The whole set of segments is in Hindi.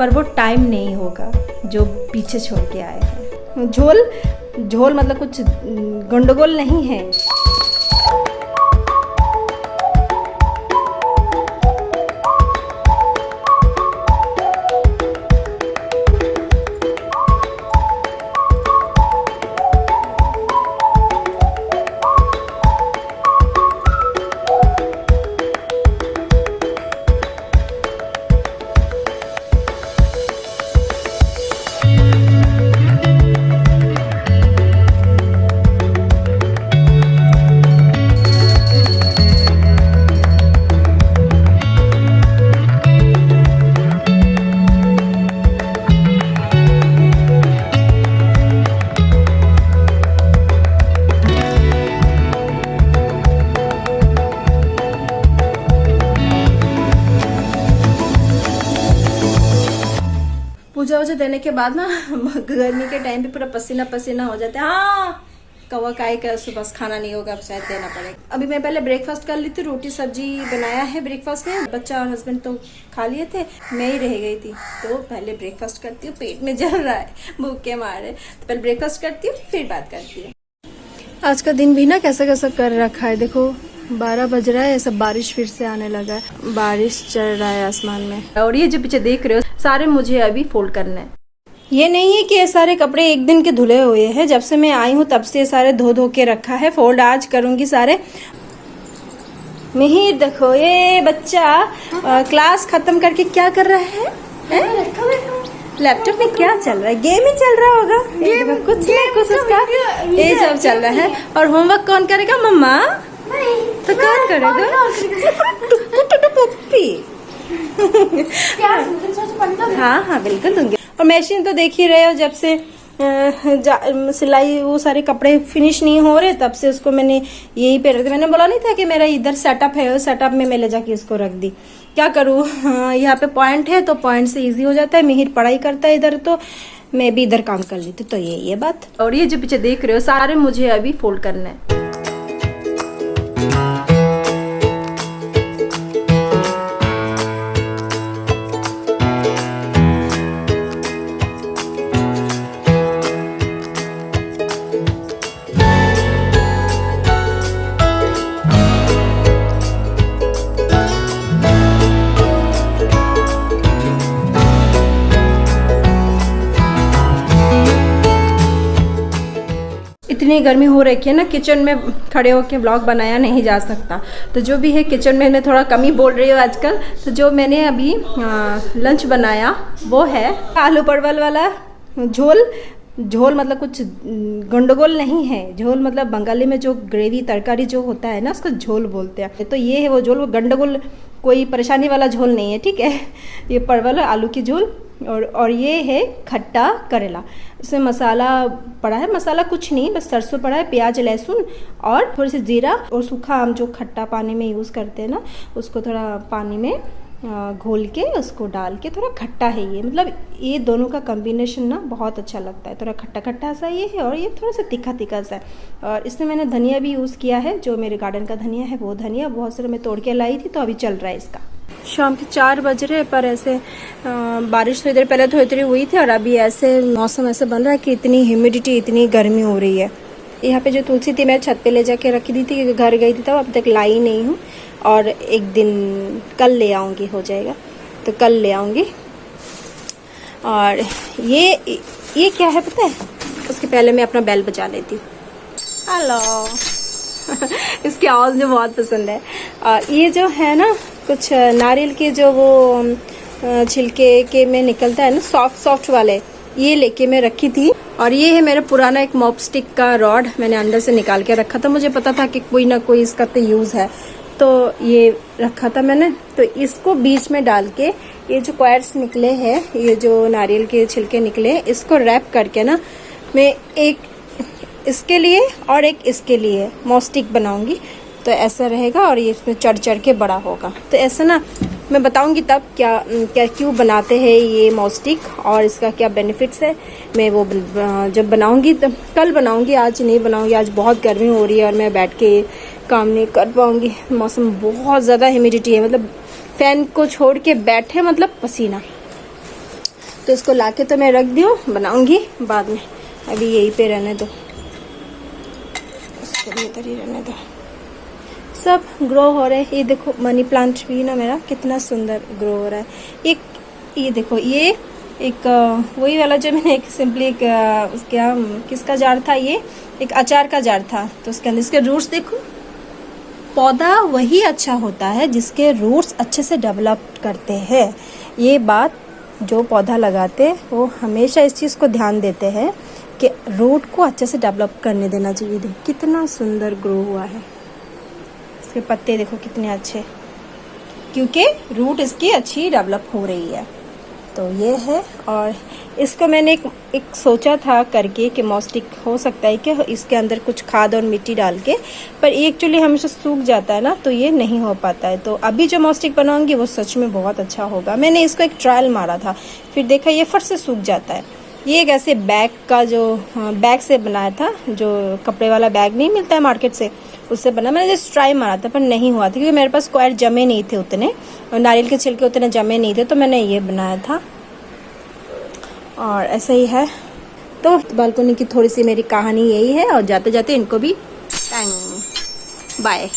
पर वो टाइम नहीं होगा जो पीछे छोड़ के आए हैं। झोल झोल मतलब कुछ गंडगोल नहीं है। पूजा वूजा देने के बाद ना गर्मी के टाइम पे पूरा पसीना पसीना हो जाता है। हाँ, कौवा काय का सुबह खाना नहीं होगा, अब शायद देना पड़ेगा। अभी मैं पहले ब्रेकफास्ट कर ली थी, रोटी सब्जी बनाया है ब्रेकफास्ट में। बच्चा और हस्बैंड तो खा लिए थे, मैं ही रह गई थी। तो पहले ब्रेकफास्ट करती हूँ, पेट में जल रहा है भूख के मारे। तो पहले ब्रेकफास्ट करती हूँ, फिर बात करती हूँ। आज का दिन भी ना कैसा कैसा कर रखा है, देखो 12 बज रहा है, सब बारिश फिर से आने लगा है, बारिश चल रहा है आसमान में। और ये जो पीछे देख रहे हो सारे मुझे अभी फोल्ड करने हैं। ये नहीं है कि ये सारे कपड़े एक दिन के धुले हुए हैं, जब से मैं आई हूँ तब से ये सारे धो धो के रखा है। फोल्ड आज करूंगी सारे। मिहिर देखो, ये बच्चा क्लास खत्म करके क्या कर रहा है? लैपटॉप में क्या चल रहा है? गेम ही चल रहा होगा, कुछ ना कुछ उसका ये सब चल रहा है। और होमवर्क कौन करेगा? मम्मा। तो कौन करेगा? पप्पी। हाँ हाँ बिल्कुल दूंगी। और मशीन तो देख ही रहे हो, जब से सिलाई वो सारे कपड़े फिनिश नहीं हो रहे तब से उसको मैंने यही पे रख दिया। मैंने बोला नहीं था कि मेरा इधर सेटअप है, उस सेटअप में मैं ले जाके इसको रख दी। क्या करूँ, यहाँ पे पॉइंट है तो पॉइंट से इजी हो जाता है। मिहिर पढ़ाई करता है इधर, तो मैं भी इधर काम कर लेती। तो ये बात। और ये जो पीछे देख रहे हो सारे मुझे अभी फोल्ड करना है। इतनी गर्मी हो रखी है ना, किचन में खड़े होकर व्लॉग बनाया नहीं जा सकता। तो जो भी है किचन में मैं थोड़ा कम ही बोल रही हूँ आजकल। तो जो मैंने अभी लंच बनाया वो है आलू परवल वाला झोल। झोल मतलब कुछ गंडगोल नहीं है। झोल मतलब बंगाली में जो ग्रेवी तरकारी जो होता है ना, उसको झोल बोलते हैं। तो ये है वो झोल, वो गंडगोल कोई परेशानी वाला झोल नहीं है, ठीक है। ये परवल आलू की झोल। और ये है खट्टा करेला। इसमें मसाला पड़ा है, मसाला कुछ नहीं, बस सरसों पड़ा है, प्याज लहसुन और थोड़ी सी जीरा और सूखा आम जो खट्टा पानी में यूज़ करते हैं ना, उसको थोड़ा पानी में घोल के उसको डाल के थोड़ा खट्टा है ये। मतलब ये दोनों का कॉम्बिनेशन ना बहुत अच्छा लगता है। थोड़ा खट्टा खट्टा सा ये है और ये थोड़ा सा तीखा तीखा सा है। और इसमें मैंने धनिया भी यूज़ किया है, जो मेरे गार्डन का धनिया है वो धनिया। बहुत सारा मैं तोड़ के लाई थी, तो अभी चल रहा है इसका। शाम के 4 बज रहे, पर ऐसे बारिश थोड़ी देर पहले थोड़ी थोड़ी हुई थी और अभी ऐसे मौसम ऐसे बन रहा है कि इतनी ह्यूमिडिटी, इतनी गर्मी हो रही है। यहाँ पे जो तुलसी थी मैं छत पे ले जाके रखी दी थी, क्योंकि घर गई थी तब, अब तक लाई नहीं हूँ। और एक दिन कल ले आऊँगी, हो जाएगा तो कल ले आऊँगी। और ये क्या है पता है? उसके पहले मैं अपना बेल बजा लेती हूँ। हेलो। इसकी आवाज़ मुझे बहुत पसंद है। ये जो है ना, कुछ नारियल के जो वो छिलके के में निकलता है ना, सॉफ्ट सॉफ्ट वाले, ये लेके मैं रखी थी। और ये है मेरा पुराना एक मॉप स्टिक का रॉड, मैंने अंदर से निकाल के रखा था। मुझे पता था कि कोई ना कोई इसका तो यूज़ है, तो ये रखा था मैंने। तो इसको बीच में डाल के, ये जो क्वायर्स निकले हैं, ये जो नारियल के छिलके निकले, इसको रैप करके ना मैं एक इसके लिए और एक इसके लिए मॉस्टिक बनाऊंगी। तो ऐसा रहेगा और ये इसमें चढ़ चढ़ के बड़ा होगा। तो ऐसा ना मैं बताऊंगी तब क्या क्यों बनाते हैं ये मॉस्टिक और इसका क्या बेनिफिट्स है। मैं वो जब बनाऊंगी तब कल बनाऊंगी, आज नहीं बनाऊंगी। आज बहुत गर्मी हो रही है और मैं बैठ के काम नहीं कर पाऊंगी। मौसम बहुत ज़्यादा ह्यूमिडिटी है, मतलब फैन को छोड़ के बैठे मतलब पसीना। तो इसको लाके तो मैं रख दी हूँ, बनाऊंगी बाद में, अभी यहीं पे रहने दो, इसको भी इधर ही रहने दो। सब ग्रो हो रहा है। ये देखो मनी प्लांट भी ना मेरा कितना सुंदर ग्रो हो रहा है। एक ये देखो, ये एक वही वाला जो मैंने एक सिंपली एक क्या किसका जार था, ये एक अचार का जार था, तो उसके अंदर इसके रूट्स देखो। पौधा वही अच्छा होता है जिसके रूट्स अच्छे से डेवलप करते हैं। ये बात जो पौधा लगाते हैं वो हमेशा इस चीज़ को ध्यान देते हैं कि रूट को अच्छे से डेवलप करने देना चाहिए। देखो कितना सुंदर ग्रो हुआ है, इसके पत्ते देखो कितने अच्छे, क्योंकि रूट इसकी अच्छी डेवलप हो रही है। तो ये है, और इसको मैंने एक सोचा था करके कि मॉस्टिक हो सकता है कि इसके अंदर कुछ खाद और मिट्टी डाल के, पर ये एक्चुअली हमेशा सूख जाता है ना, तो ये नहीं हो पाता है। तो अभी जो मॉस्टिक बनाऊंगी वो सच में बहुत अच्छा होगा। मैंने इसको एक ट्रायल मारा था, फिर देखा ये फट से सूख जाता है। ये एक ऐसे बैग का जो बैग से बनाया था, जो कपड़े वाला बैग नहीं मिलता है मार्केट से, उससे बना। मैंने जस्ट ट्राई मारा था पर नहीं हुआ था, क्योंकि मेरे पास स्क्वायर जमे नहीं थे उतने, और नारियल के छिलके उतने जमे नहीं थे, तो मैंने ये बनाया था। और ऐसा ही है। तो बालकनी की थोड़ी सी मेरी कहानी यही है, और जाते जाते इनको भी बाय।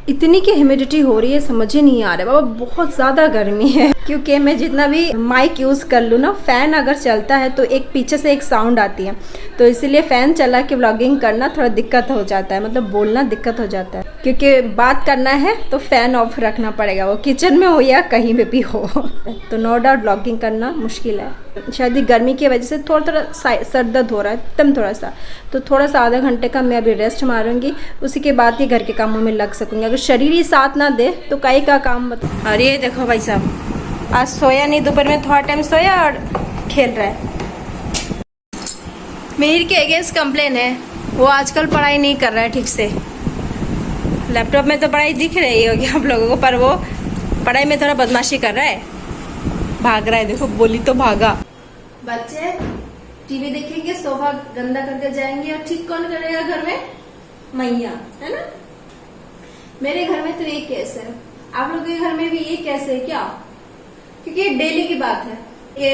इतनी की ह्यूमिडिटी हो रही है, समझ ही नहीं आ रहा है बाबा, बहुत ज़्यादा गर्मी है। क्योंकि मैं जितना भी माइक यूज़ कर लूँ ना, फ़ैन अगर चलता है तो एक पीछे से एक साउंड आती है, तो इसीलिए फ़ैन चला के व्लॉगिंग करना थोड़ा दिक्कत हो जाता है, मतलब बोलना दिक्कत हो जाता है, क्योंकि बात करना है तो फ़ैन ऑफ रखना पड़ेगा, वो किचन में हो या कहीं पे भी हो। तो नो डाउट व्लॉगिंग करना मुश्किल है। शायद गर्मी की वजह से थोड़ा थोड़ा सर दर्द हो रहा है एकदम थोड़ा सा, तो थोड़ा सा आधा घंटे का मैं अभी रेस्ट मारूंगी, उसी के बाद ही घर के कामों में लग सकूंगी। अगर शरीर ही साथ ना दे तो काई का काम बता। और ये देखो भाई साहब, आज सोया नहीं, दोपहर में थोड़ा टाइम सोया और खेल रहा है। मिहिर के अगेंस्ट कंप्लेन है, वो आजकल पढ़ाई नहीं कर रहा है ठीक से। लैपटॉप में तो पढ़ाई दिख रही होगी आप लोगों को, पर वो पढ़ाई में थोड़ा बदमाशी कर रहा है, भाग रहा है। देखो बोली तो भागा। बच्चे टीवी देखेंगे, सोफा गंदा करके जाएंगे, और ठीक कौन करेगा घर में? मैया, है ना। मेरे घर में तो ये केस है, आप लोगों के घर में भी ये केस है क्या? क्योंकि डेली की बात है कि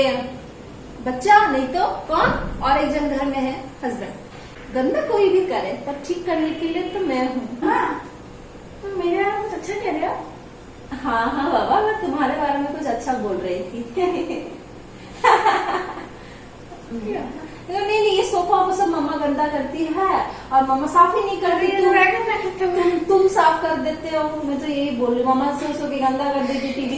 बच्चा नहीं तो कौन, और एक जन घर में है हस्बैंड। गंदा कोई भी करे पर ठीक करने के लिए तो मैं हूँ। हाँ, तो मेरे बारे में कुछ अच्छा कह रहे हो? हाँ हाँ बाबा, मैं तुम्हारे बारे में कुछ अच्छा बोल रही थी। नहीं नहीं, ये सोफा वो सब मम्मा गंदा करती है, और मम्मा साफ ही नहीं कर रही है, तुम साफ कर देते हो। मैं तो यही बोल रही हूँ, मम्मा सो के गंदा कर देती टीवी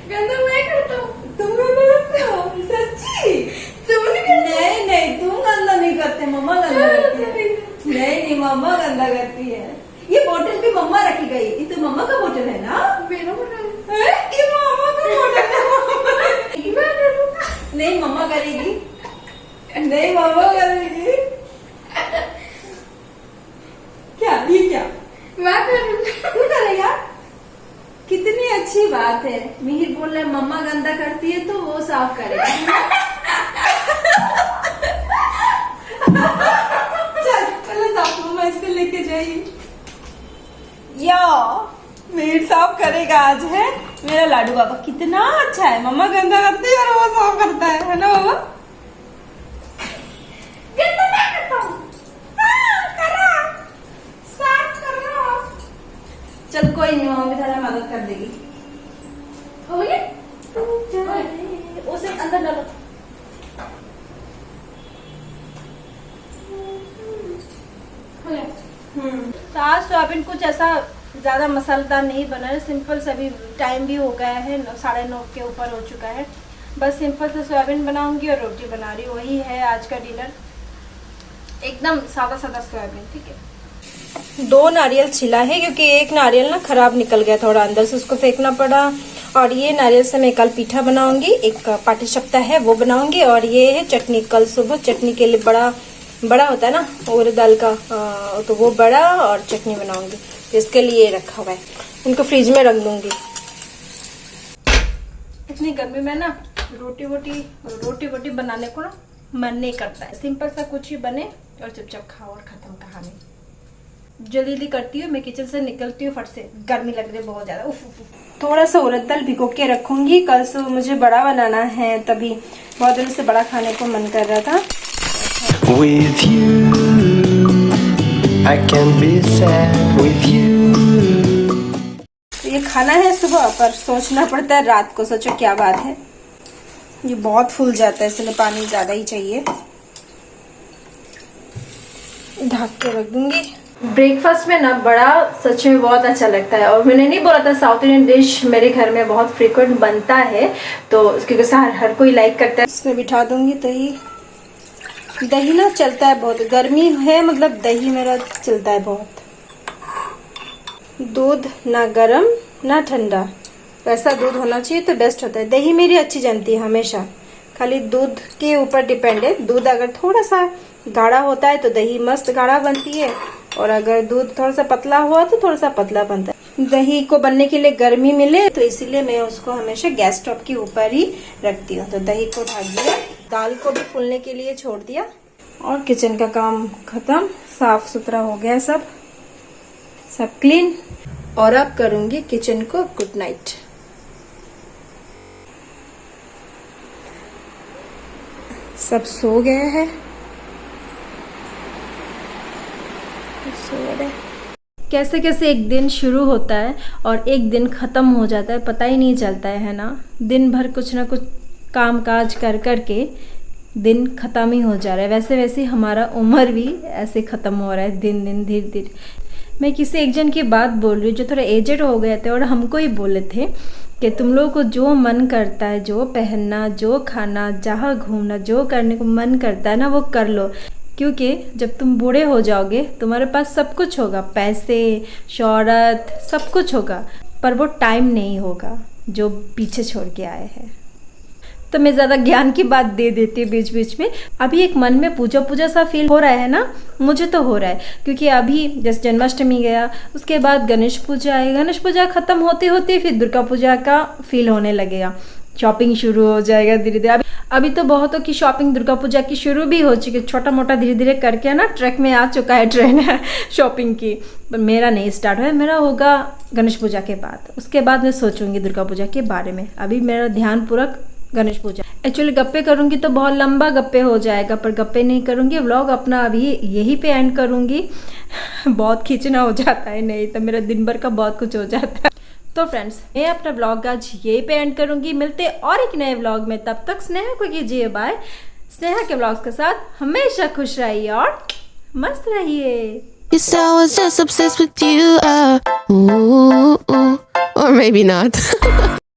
गंदा मैं करता हूँ, तुम गंदा करते हो? सच्ची? तुम नहीं करते? नहीं नहीं, तुम गंदा नहीं करते, मम्मा गंदा करती है। नहीं नहीं, मम्मा गंदा करती है। ये बोतल भी मम्मा रखी गई, ये तो मम्मा का बोतल है ना? मेरा बोतल है, ये मम्मा का बोतल है। नहीं मम्मा करेगी, नहीं मम्मा करेगी। क्या ये क्या? मैं करूँगी, तू करेगा? कितनी अच्छी बात है। मिहिर बोल रहा है मम्मा गंदा करती है तो वो साफ करेगा। चल पहले साफ मम्मा इसको लेके जाइए। या मिहिर साफ करेगा आज, है मेरा लाडू बाबा। कितना अच्छा है, मम्मा गंदा करती है और वो साफ करता है ना बाबा? गंदा मैं करता हूँ, साफ कर रहा हूँ। चल कोई नहीं, मम्मी थोड़ा मदद कर देगी। हो गया? उसे अंदर डालो। तो आज सोयाबीन कुछ ऐसा ज़्यादा मसालेदार नहीं बना है, सिंपल सा। भी टाइम भी हो गया है, 9:30 के ऊपर हो चुका है। बस सिंपल से सोयाबीन बनाऊंगी और रोटी बना रही हूँ, वही है आज का डिनर, एकदम सादा सादा सोयाबीन। ठीक है, 2 नारियल छिला है, क्योंकि एक नारियल ना खराब निकल गया थोड़ा अंदर से, उसको फेंकना पड़ा। और ये नारियल से मैं कल पीठा बनाऊंगी, एक पाटी चपटा है वो बनाऊंगी, और ये है चटनी, कल सुबह चटनी के लिए बड़ा होता है ना उड़द दाल का, तो वो बड़ा और चटनी बनाऊंगी, तो इसके लिए रखा हुआ है, उनको फ्रिज में रख दूंगी। इतनी गर्मी में ना रोटी वोटी बनाने को ना मन नहीं करता है, सिंपल सा कुछ ही बने और चुपचाप खाओ और खत्म कहानी। जल्दी जल्दी करती हूँ, मैं किचन से निकलती हूँ फट से, गर्मी लग रही है बहुत ज़्यादा। थोड़ा सा उड़द दाल भिगो के रखूँगी, कल से मुझे बड़ा बनाना है, तभी बहुत दिनों से बड़ा खाने को मन कर रहा था। With you, I can be sad with you. तो ये खाना है सुबह, पर सोचना पड़ता है रात को। सोचो क्या बात है, ये बहुत फूल जाता है, इसलिए पानी ज़्यादा ही चाहिए। ढक के रख दूंगी। ब्रेकफास्ट में ना बड़ा सच में बहुत अच्छा लगता है, और मैंने नहीं बोला था साउथ इंडियन डिश मेरे घर में बहुत फ्रीक्वेंट बनता है, तो क्योंकि हर कोई लाइक करता है। इसमें बिठा दूंगी दही। दही ना चलता है बहुत, गर्मी है मतलब दही मेरा चलता है बहुत। दूध ना गरम ना ठंडा, वैसा दूध होना चाहिए तो बेस्ट होता है। दही मेरी अच्छी जमती है हमेशा, खाली दूध के ऊपर डिपेंड है। दूध अगर थोड़ा सा गाढ़ा होता है तो दही मस्त गाढ़ा बनती है, और अगर दूध थोड़ा सा पतला हुआ तो थोड़ा सा पतला बनता है। दही को बनने के लिए गर्मी मिले, तो इसीलिए मैं उसको हमेशा गैस स्टोव के ऊपर ही रखती हूँ। तो दही को ढक दिया, दाल को भी फूलने के लिए छोड़ दिया, और किचन का काम खत्म, साफ सुथरा हो गया सब क्लीन। और अब करूंगी किचन को गुड नाइट। सब सो गए हैं, कैसे कैसे एक दिन शुरू होता है और एक दिन ख़त्म हो जाता है, पता ही नहीं चलता है ना। दिन भर कुछ ना कुछ काम काज कर कर के दिन ख़त्म ही हो जा रहा है। वैसे वैसे हमारा उम्र भी ऐसे ख़त्म हो रहा है दिन दिन धीरे धीरे। मैं किसी एक जन की बात बोल रही हूँ जो थोड़ा एजेड हो गए थे, और हमको ही बोले थे कि तुम लोगों को जो मन करता है, जो पहनना, जो खाना, जहाँ घूमना, जो करने को मन करता है ना वो कर लो, क्योंकि जब तुम बूढ़े हो जाओगे तुम्हारे पास सब कुछ होगा, पैसे, शोहरत, सब कुछ होगा, पर वो टाइम नहीं होगा जो पीछे छोड़ के आए हैं। तो मैं ज़्यादा ज्ञान की बात दे देती हूँ बीच बीच में। अभी एक मन में पूजा पूजा सा फील हो रहा है ना, मुझे तो हो रहा है, क्योंकि अभी जैसे जन्माष्टमी गया, उसके बाद गणेश पूजा आई, गणेश पूजा ख़त्म होते होते फिर दुर्गा पूजा का फील होने लगेगा, शॉपिंग शुरू हो जाएगा धीरे धीरे। अभी तो बहुतों की शॉपिंग दुर्गा पूजा की शुरू भी हो चुकी है, छोटा मोटा धीरे धीरे करके ना ट्रैक में आ चुका है ट्रेन है शॉपिंग की। पर मेरा नहीं स्टार्ट हुआ, मेरा होगा गणेश पूजा के बाद, उसके बाद मैं सोचूंगी दुर्गा पूजा के बारे में। अभी मेरा ध्यान पूरा गणेश पूजा। एक्चुअली गप्पे करूंगी तो बहुत लंबा गप्पे हो जाएगा, पर गप्पे नहीं करूंगी, व्लॉग अपना अभी यहीं पे एंड करूंगी बहुत खींचना हो जाता है, नहीं तो मेरा दिन भर का बहुत कुछ हो जाता है। तो फ्रेंड्स, मैं अपना व्लॉग आज यहीं पे एंड करूंगी। मिलते और एक नए व्लॉग में, तब तक स्नेहा को कीजिए बाय। स्नेहा के व्लॉग्स के साथ हमेशा खुश रहिए और मस्त रहिए। Yes, I was just obsessed with you, ooh, or maybe not.